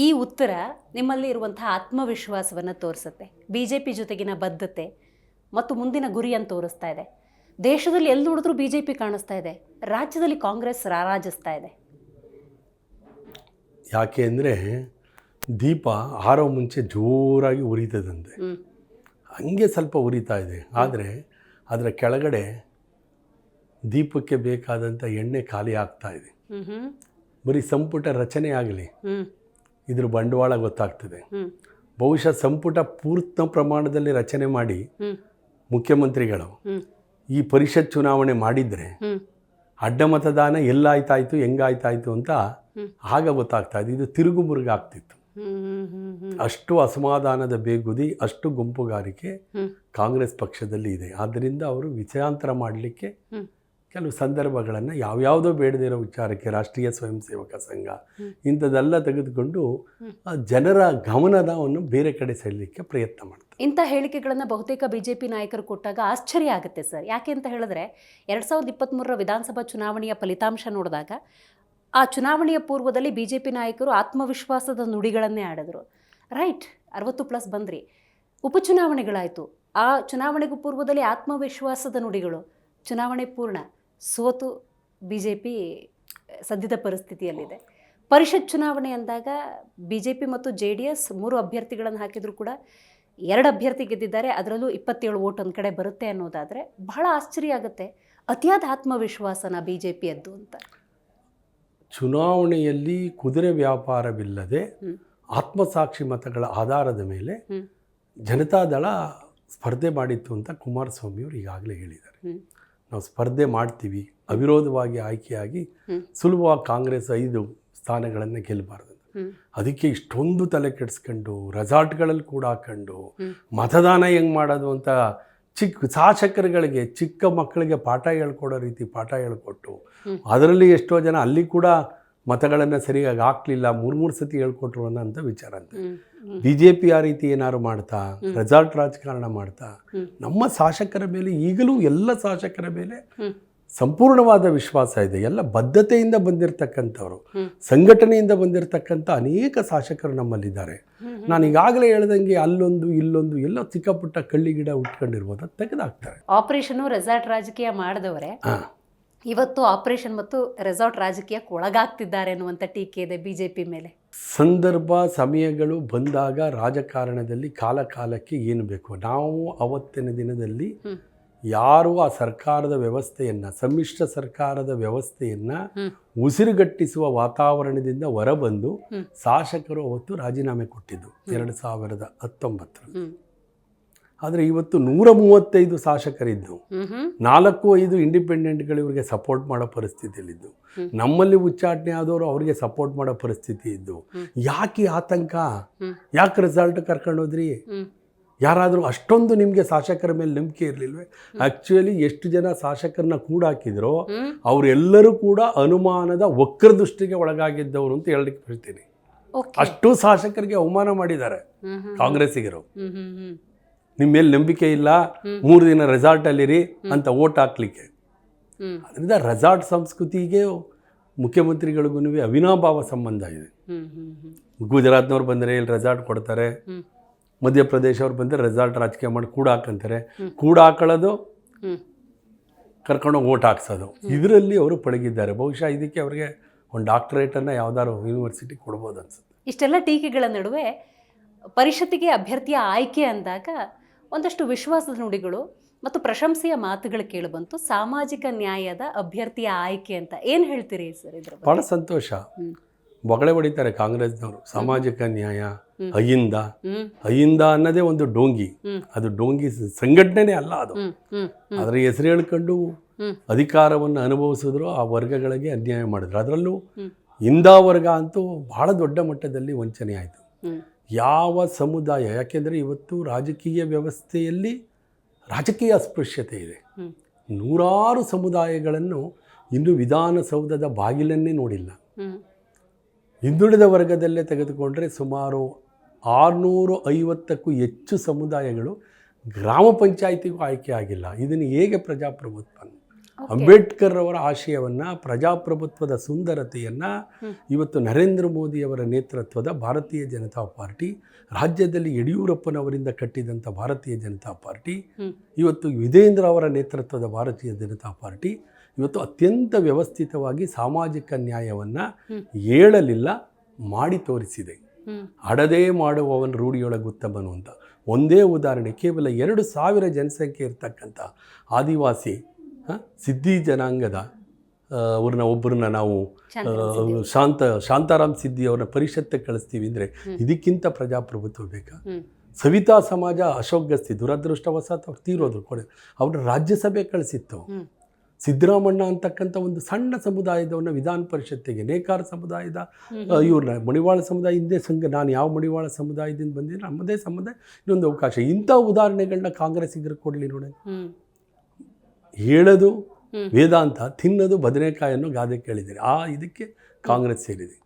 ಈ ಉತ್ತರ ನಿಮ್ಮಲ್ಲಿ ಇರುವಂತಹ ಆತ್ಮವಿಶ್ವಾಸವನ್ನು ತೋರಿಸುತ್ತೆ, ಬಿ ಜೆ ಪಿ ಜೊತೆಗಿನ ಬದ್ಧತೆ ಮತ್ತು ಮುಂದಿನ ಗುರಿಯನ್ನು ತೋರಿಸ್ತಾ ಇದೆ. ದೇಶದಲ್ಲಿ ಎಲ್ಲಿ ನೋಡಿದ್ರೂ ಬಿ ಜೆ ಪಿ ಕಾಣಿಸ್ತಾ ಇದೆ, ರಾಜ್ಯದಲ್ಲಿ ಕಾಂಗ್ರೆಸ್ ರಾರಾಜಿಸ್ತಾ ಇದೆ. ಯಾಕೆ ಅಂದರೆ ದೀಪ ಆರೋ ಮುಂಚೆ ಜೋರಾಗಿ ಉರಿತದಂತೆ, ಹಂಗೆ ಸ್ವಲ್ಪ ಉರಿತಾ ಇದೆ. ಆದರೆ ಅದರ ಕೆಳಗಡೆ ದೀಪಕ್ಕೆ ಬೇಕಾದಂಥ ಎಣ್ಣೆ ಖಾಲಿ ಆಗ್ತಾ ಇದೆ. ಬರೀ ಸಂಪುಟ ರಚನೆ ಆಗಲಿ, ಇದ್ರ ಬಂಡವಾಳ ಗೊತ್ತಾಗ್ತದೆ. ಬಹುಶಃ ಸಂಪುಟ ಪೂರ್ಣ ಪ್ರಮಾಣದಲ್ಲಿ ರಚನೆ ಮಾಡಿ ಮುಖ್ಯಮಂತ್ರಿಗಳು ಈ ಪರಿಷತ್ ಚುನಾವಣೆ ಮಾಡಿದರೆ ಅಡ್ಡ ಮತದಾನ ಎಲ್ಲಾಯ್ತಾಯ್ತು ಹೆಂಗಾಯ್ತಾಯ್ತು ಅಂತ ಆಗ ಗೊತ್ತಾಗ್ತಾ ಇದೆ. ಇದು ತಿರುಗು ಮುರುಗು ಆಗ್ತಿತ್ತು. ಅಷ್ಟು ಅಸಮಾಧಾನದ ಬೇಗುದಿ, ಅಷ್ಟು ಗುಂಪುಗಾರಿಕೆ ಕಾಂಗ್ರೆಸ್ ಪಕ್ಷದಲ್ಲಿ ಇದೆ. ಆದ್ದರಿಂದ ಅವರು ವಿಷಯಾಂತರ ಮಾಡಲಿಕ್ಕೆ ಕೆಲವು ಸಂದರ್ಭಗಳನ್ನು ಯಾವ್ಯಾವುದೋ ಬೇಡದಿರೋ ವಿಚಾರಕ್ಕೆ ರಾಷ್ಟ್ರೀಯ ಸ್ವಯಂ ಸೇವಕ ಸಂಘ ಇಂಥದ್ದೆಲ್ಲ ತೆಗೆದುಕೊಂಡು ಜನರ ಗಮನವನ್ನು ಬೇರೆ ಕಡೆ ಸೆಳೆಯಲಿಕ್ಕೆ ಪ್ರಯತ್ನ ಮಾಡ್ತಾರೆ. ಇಂಥ ಹೇಳಿಕೆಗಳನ್ನು ಬಹುತೇಕ ಬಿಜೆಪಿ ನಾಯಕರು ಕೊಟ್ಟಾಗ ಆಶ್ಚರ್ಯ ಆಗುತ್ತೆ ಸರ್. ಯಾಕೆ ಅಂತ ಹೇಳಿದ್ರೆ 2023 ವಿಧಾನಸಭಾ ಚುನಾವಣೆಯ ಫಲಿತಾಂಶ ನೋಡಿದಾಗ ಆ ಚುನಾವಣೆಯ ಪೂರ್ವದಲ್ಲಿ ಬಿಜೆಪಿ ನಾಯಕರು ಆತ್ಮವಿಶ್ವಾಸದ ನುಡಿಗಳನ್ನೇ ಆಡಿದ್ರು. ರೈಟ್, 60+ ಬಂದ್ರಿ, ಉಪಚುನಾವಣೆಗಳಾಯಿತು, ಆ ಚುನಾವಣೆಗೂ ಪೂರ್ವದಲ್ಲಿ ಆತ್ಮವಿಶ್ವಾಸದ ನುಡಿಗಳು. ಚುನಾವಣೆ ಪೂರ್ಣ ಸೋತು ಬಿ ಜೆ ಪಿ ಸದ್ಯದ ಪರಿಸ್ಥಿತಿಯಲ್ಲಿದೆ. ಪರಿಷತ್ ಚುನಾವಣೆ ಅಂದಾಗ ಬಿ ಜೆ ಪಿ ಮತ್ತು JDS 3 ಅಭ್ಯರ್ಥಿಗಳನ್ನು ಹಾಕಿದರೂ ಕೂಡ 2 ಅಭ್ಯರ್ಥಿ ಗೆದ್ದಿದ್ದಾರೆ, ಅದರಲ್ಲೂ 27 ವೋಟ್ ಒಂದು ಕಡೆ ಬರುತ್ತೆ ಅನ್ನೋದಾದರೆ ಬಹಳ ಆಶ್ಚರ್ಯ ಆಗುತ್ತೆ. ಅತಿಯಾದ ಆತ್ಮವಿಶ್ವಾಸನ ಬಿ ಜೆ ಪಿಯದ್ದು ಅಂತ. ಚುನಾವಣೆಯಲ್ಲಿ ಕುದುರೆ ವ್ಯಾಪಾರವಿಲ್ಲದೆ ಆತ್ಮಸಾಕ್ಷಿ ಮತಗಳ ಆಧಾರದ ಮೇಲೆ ಜನತಾದಳ ಸ್ಪರ್ಧೆ ಮಾಡಿತ್ತು ಅಂತ ಕುಮಾರಸ್ವಾಮಿಯವರು ಈಗಾಗಲೇ ಹೇಳಿದ್ದಾರೆ. ನಾವು ಸ್ಪರ್ಧೆ ಮಾಡ್ತೀವಿ, ಅವಿರೋಧವಾಗಿ ಆಯ್ಕೆಯಾಗಿ ಸುಲಭವಾಗಿ ಕಾಂಗ್ರೆಸ್ 5 ಸ್ಥಾನಗಳನ್ನು ಗೆಲ್ಲಬಾರ್ದು. ಅದಕ್ಕೆ ಇಷ್ಟೊಂದು ತಲೆ ಕೆಡಿಸ್ಕೊಂಡು ರೆಸಾರ್ಟ್ಗಳಲ್ಲಿ ಕೂಡ ಹಾಕೊಂಡು ಮತದಾನ ಹೆಂಗೆ ಮಾಡೋದು ಅಂತ ಶಾಸಕರುಗಳಿಗೆ, ಚಿಕ್ಕ ಮಕ್ಕಳಿಗೆ ಪಾಠ ಹೇಳ್ಕೊಡೋ ರೀತಿ ಪಾಠ ಹೇಳ್ಕೊಟ್ಟು, ಅದರಲ್ಲಿ ಎಷ್ಟೋ ಜನ ಅಲ್ಲಿ ಕೂಡ ಮತಗಳನ್ನು ಸರಿಯಾಗಿ ಹಾಕ್ಲಿಲ್ಲ, 3 ಸತಿ ಹೇಳ್ಕೊಟ್ರು ಅನ್ನೋಂಥ ವಿಚಾರ ಅಂತ. BJP ಆ ರೀತಿ ಏನಾದ್ರು ಮಾಡ್ತಾ, ರೆಸಾರ್ಟ್ ರಾಜಕಾರಣ ಮಾಡ್ತಾ ನಮ್ಮ ಶಾಸಕರ ಮೇಲೆ ಈಗಲೂ ಎಲ್ಲ ಶಾಸಕರ ಮೇಲೆ ಸಂಪೂರ್ಣವಾದ ವಿಶ್ವಾಸ ಇದೆ. ಎಲ್ಲ ಬದ್ಧತೆಯಿಂದ ಬಂದಿರತಕ್ಕಂಥವ್ರು, ಸಂಘಟನೆಯಿಂದ ಬಂದಿರತಕ್ಕಂಥ ಅನೇಕ ಶಾಸಕರು ನಮ್ಮಲ್ಲಿದ್ದಾರೆ. ನಾನು ಈಗಾಗಲೇ ಹೇಳ್ದಂಗೆ ಅಲ್ಲೊಂದು ಇಲ್ಲೊಂದು ಎಲ್ಲ ಚಿಕ್ಕಪುಟ್ಟ ಕಳ್ಳಿ ಗಿಡ ಉಟ್ಕೊಂಡಿರ್ಬೋದು, ಅದು ತೆಗೆದಾಕ್ತಾರೆ. ಆಪರೇಷನು ರೆಸಾರ್ಟ್ ರಾಜಕೀಯ ಮಾಡಿದವರೇ ಇವತ್ತು ಆಪರೇಷನ್ ಮತ್ತು ರೆಸಾರ್ಟ್ ರಾಜಕೀಯಕ್ಕೆ ಒಳಗಾಗ್ತಿದ್ದಾರೆ ಅನ್ನುವಂಥ ಟೀಕೆ ಇದೆ ಬಿಜೆಪಿ ಮೇಲೆ. ಸಂದರ್ಭ ಸಮಯಗಳು ಬಂದಾಗ ರಾಜಕಾರಣದಲ್ಲಿ ಕಾಲ ಕಾಲಕ್ಕೆ ಏನು ಬೇಕು, ನಾವು ಅವತ್ತಿನ ದಿನದಲ್ಲಿ ಯಾರು ಆ ಸರ್ಕಾರದ ವ್ಯವಸ್ಥೆಯನ್ನು, ಸಮ್ಮಿಶ್ರ ಸರ್ಕಾರದ ವ್ಯವಸ್ಥೆಯನ್ನು ಉಸಿರುಗಟ್ಟಿಸುವ ವಾತಾವರಣದಿಂದ ಹೊರಬಂದು ಶಾಸಕರು ಅವತ್ತು ರಾಜೀನಾಮೆ ಕೊಟ್ಟಿದ್ದು 2019. ಆದರೆ ಇವತ್ತು 135 ಶಾಸಕರಿದ್ದು 4-5 ಇಂಡಿಪೆಂಡೆಂಟ್ಗಳು ಇವರಿಗೆ ಸಪೋರ್ಟ್ ಮಾಡೋ ಪರಿಸ್ಥಿತಿಯಲ್ಲಿದ್ದು, ನಮ್ಮಲ್ಲಿ ಉಚ್ಚಾಟನೆ ಆದವರು ಅವರಿಗೆ ಸಪೋರ್ಟ್ ಮಾಡೋ ಪರಿಸ್ಥಿತಿ ಇದ್ದು, ಯಾಕೆ ಆತಂಕ, ಯಾಕೆ ರಿಸಲ್ಟ್ ಕರ್ಕೊಂಡೋದ್ರಿ? ಯಾರಾದರೂ ಅಷ್ಟೊಂದು ನಿಮಗೆ ಶಾಸಕರ ಮೇಲೆ ನಂಬಿಕೆ ಇರಲಿಲ್ವೇ? ಆ್ಯಕ್ಚುಲಿ ಎಷ್ಟು ಜನ ಶಾಸಕರನ್ನ ಕೂಡ ಹಾಕಿದ್ರೋ ಅವರೆಲ್ಲರೂ ಕೂಡ ಅನುಮಾನದ ವಕ್ರದೃಷ್ಟಿಗೆ ಒಳಗಾಗಿದ್ದವರು ಅಂತ ಹೇಳಲಿಕ್ಕೆ ಹೇಳ್ತೀನಿ. ಅಷ್ಟು ಶಾಸಕರಿಗೆ ಅವಮಾನ ಮಾಡಿದ್ದಾರೆ ಕಾಂಗ್ರೆಸ್ಸಿಗರು. ನಿಮ್ಮ ಮೇಲೆ ನಂಬಿಕೆ ಇಲ್ಲ, 3 ದಿನ ರೆಸಾರ್ಟಲ್ಲಿರಿ ಅಂತ ಓಟ್ ಹಾಕ್ಲಿಕ್ಕೆ. ಅದರಿಂದ ರೆಸಾರ್ಟ್ ಸಂಸ್ಕೃತಿಗೆ ಮುಖ್ಯಮಂತ್ರಿಗಳಿಗೂ ಅವಿನಾಭಾವ ಸಂಬಂಧ ಇದೆ. ಗುಜರಾತ್ನವ್ರು ಬಂದರೆ ಇಲ್ಲಿ ರೆಸಾರ್ಟ್ ಕೊಡ್ತಾರೆ, ಮಧ್ಯಪ್ರದೇಶವ್ರು ಬಂದರೆ ರೆಸಾರ್ಟ್ ರಾಜಕೀಯ ಮಾಡಿ ಕೂಡ ಹಾಕಂತಾರೆ, ಕೂಡ ಹಾಕೊಳ್ಳೋದು, ಕರ್ಕೊಂಡೋಗಿ ಓಟ್ ಹಾಕ್ಸೋದು, ಇದರಲ್ಲಿ ಅವರು ಪಳಗಿದ್ದಾರೆ. ಬಹುಶಃ ಇದಕ್ಕೆ ಅವರಿಗೆ ಒಂದು ಡಾಕ್ಟರೇಟನ್ನು ಯಾವ್ದಾದ್ರು ಯೂನಿವರ್ಸಿಟಿ ಕೊಡ್ಬೋದು ಅನ್ಸುತ್ತೆ. ಇಷ್ಟೆಲ್ಲ ಟೀಕೆಗಳ ನಡುವೆ ಪರಿಷತ್ತಿಗೆ ಅಭ್ಯರ್ಥಿಯ ಆಯ್ಕೆ ಅಂದಾಗ ಒಂದಷ್ಟು ವಿಶ್ವಾಸದ ನುಡಿಗಳು ಮತ್ತು ಪ್ರಶಂಸೆಯ ಮಾತುಗಳು ಕೇಳಿಬಂತು. ಸಾಮಾಜಿಕ ನ್ಯಾಯದ ಅಭ್ಯರ್ಥಿಯ ಆಯ್ಕೆ ಅಂತ ಏನು ಹೇಳ್ತೀರಿ ಸರ್ ಇದ್ರ ಬಗ್ಗೆ? ಭಾಳ ಸಂತೋಷ. ಬೊಗಳೆ ಹೊಡಿತಾರೆ ಕಾಂಗ್ರೆಸ್ನವರು. ಸಾಮಾಜಿಕ ನ್ಯಾಯ, ಅಹಿಂದ ಅನ್ನೋದೇ ಒಂದು ಡೋಂಗಿ, ಅದು ಡೋಂಗಿ ಸಂಘಟನೆ ಅಲ್ಲ ಅದು. ಅದರ ಹೆಸರು ಹೇಳ್ಕೊಂಡು ಅಧಿಕಾರವನ್ನು ಅನುಭವಿಸಿದ್ರು, ಆ ವರ್ಗಗಳಿಗೆ ಅನ್ಯಾಯ ಮಾಡಿದ್ರು. ಅದರಲ್ಲೂ ಹಿಂದ ವರ್ಗ ಅಂತೂ ಬಹಳ ದೊಡ್ಡ ಮಟ್ಟದಲ್ಲಿ ವಂಚನೆ ಆಯಿತು. ಯಾವ ಸಮುದಾಯ, ಯಾಕೆಂದರೆ ಇವತ್ತು ರಾಜಕೀಯ ವ್ಯವಸ್ಥೆಯಲ್ಲಿ ರಾಜಕೀಯ ಅಸ್ಪೃಶ್ಯತೆ ಇದೆ. 100 ಸಮುದಾಯಗಳನ್ನು ಇನ್ನೂ ವಿಧಾನಸೌಧದ ಬಾಗಿಲನ್ನೇ ನೋಡಿಲ್ಲ. ಹಿಂದುಳಿದ ವರ್ಗದಲ್ಲೇ ತೆಗೆದುಕೊಂಡ್ರೆ ಸುಮಾರು 650ಕ್ಕೂ ಹೆಚ್ಚು ಸಮುದಾಯಗಳು ಗ್ರಾಮ ಪಂಚಾಯಿತಿಗೂ ಆಯ್ಕೆ ಆಗಿಲ್ಲ. ಇದನ್ನು ಹೇಗೆ ಪ್ರಜಾಪ್ರಭುತ್ವ ಅಂಬೇಡ್ಕರ್ ಅವರ ಆಶಯವನ್ನು, ಪ್ರಜಾಪ್ರಭುತ್ವದ ಸುಂದರತೆಯನ್ನು ಇವತ್ತು ನರೇಂದ್ರ ಮೋದಿಯವರ ನೇತೃತ್ವದ ಭಾರತೀಯ ಜನತಾ ಪಾರ್ಟಿ, ರಾಜ್ಯದಲ್ಲಿ ಯಡಿಯೂರಪ್ಪನವರಿಂದ ಕಟ್ಟಿದಂಥ ಭಾರತೀಯ ಜನತಾ ಪಾರ್ಟಿ, ಇವತ್ತು ವಿಧೇಂದ್ರ ಅವರ ನೇತೃತ್ವದ ಭಾರತೀಯ ಜನತಾ ಪಾರ್ಟಿ ಇವತ್ತು ಅತ್ಯಂತ ವ್ಯವಸ್ಥಿತವಾಗಿ ಸಾಮಾಜಿಕ ನ್ಯಾಯವನ್ನು ಹೇಳಲಿಲ್ಲ, ಮಾಡಿ ತೋರಿಸಿದೆ. ಅಡದೇ ಮಾಡುವವನ ರೂಢಿಯೊಳಗೆ ಉತ್ತಮನು ಅಂತ. ಒಂದೇ ಉದಾಹರಣೆ, ಕೇವಲ 2,000 ಜನಸಂಖ್ಯೆ ಇರ್ತಕ್ಕಂಥ ಆದಿವಾಸಿ ಸಿದ್ಧಿ ಜನಾಂಗದ ಒಬ್ಬರನ್ನ ನಾವು ಶಾಂತಾರಾಮ್ ಸಿದ್ದಿ ಅವ್ರನ್ನ ಪರಿಷತ್ತಿಗೆ ಕಳಿಸ್ತೀವಿ ಅಂದರೆ ಇದಕ್ಕಿಂತ ಪ್ರಜಾಪ್ರಭುತ್ವ ಬೇಕಾ? ಸವಿತಾ ಸಮಾಜ ಅಶೋಕ್ ಗಸ್ತಿ ದುರದೃಷ್ಟವಶಾತ್ ಅವ್ರು ತೀರೋದ್ರು ಕೂಡ ಅವ್ರನ್ನ ರಾಜ್ಯಸಭೆ ಕಳಿಸಿತ್ತು. ಸಿದ್ದರಾಮಣ್ಣ ಅಂತಕ್ಕಂಥ ಒಂದು ಸಣ್ಣ ಸಮುದಾಯದವನ್ನ ವಿಧಾನ ಪರಿಷತ್ತಿಗೆ, ನೇಕಾರ ಸಮುದಾಯದ ಇವ್ರನ್ನ, ಮಡಿವಾಳ ಸಮುದಾಯ ಹಿಂದೆ ನಾನು ಯಾವ ಮಡಿವಾಳ ಸಮುದಾಯದಿಂದ ಬಂದಿದ್ದೀನಿ, ನಮ್ಮದೇ ಸಮುದಾಯ ಇನ್ನೊಂದು ಅವಕಾಶ. ಇಂಥ ಉದಾಹರಣೆಗಳನ್ನ ಕಾಂಗ್ರೆಸ್ಸಿಗರು ಕೊಡಲಿ ನೋಡಿ. ಹೇಳೋದು ವೇದಾಂತ, ತಿನ್ನೋದು ಬದನೆಕಾಯಿ ಅನ್ನೋ ಗಾದೆ ಕೇಳಿದ್ದೀರಿ. ಇದಕ್ಕೆ ಕಾಂಗ್ರೆಸ್ ಸೇರಿದೆ.